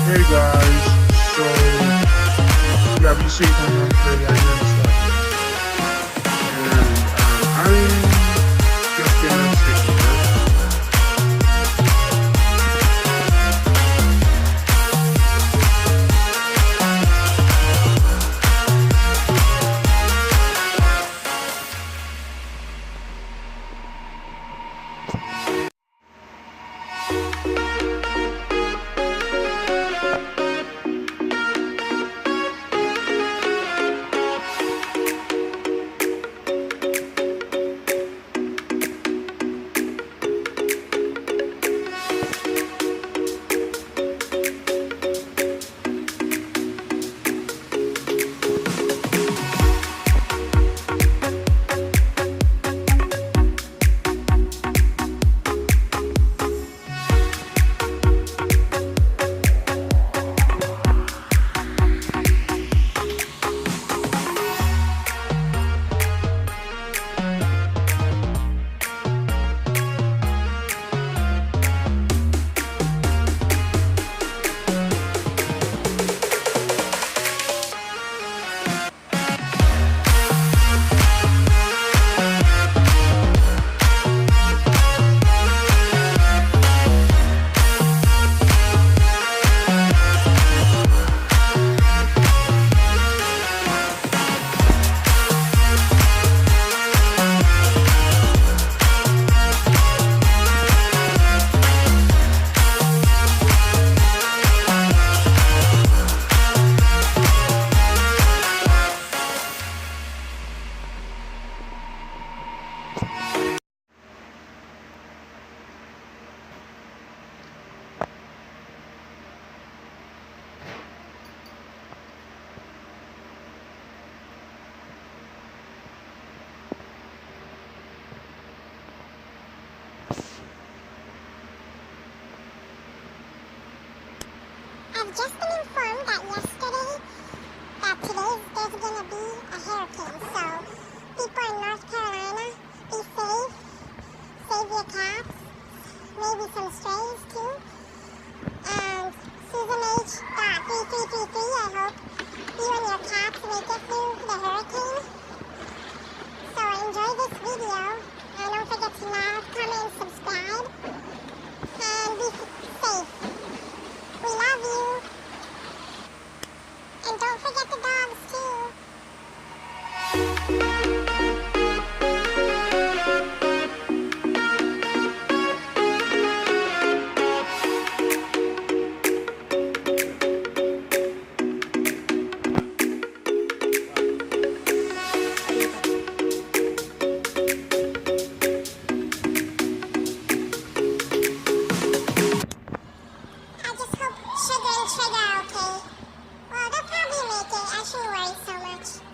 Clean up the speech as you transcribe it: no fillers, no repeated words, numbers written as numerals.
Hey guys, so yeah, we see coming on today, I know stuff. And I'm just getting sticky, right? I've just been informed that today there's going to be a hurricane. So, people in North Carolina, be safe. Save your cats. Maybe some strays too. And Susan H. 3333, I hope you and your cats make it through the hurricane. So enjoy this video. And don't forget to like, comment, and subscribe. And be safe. We love you. And don't forget the dogs too. I just hope Sugar and Trigger are okay. Well, they'll probably make it. I shouldn't worry so much.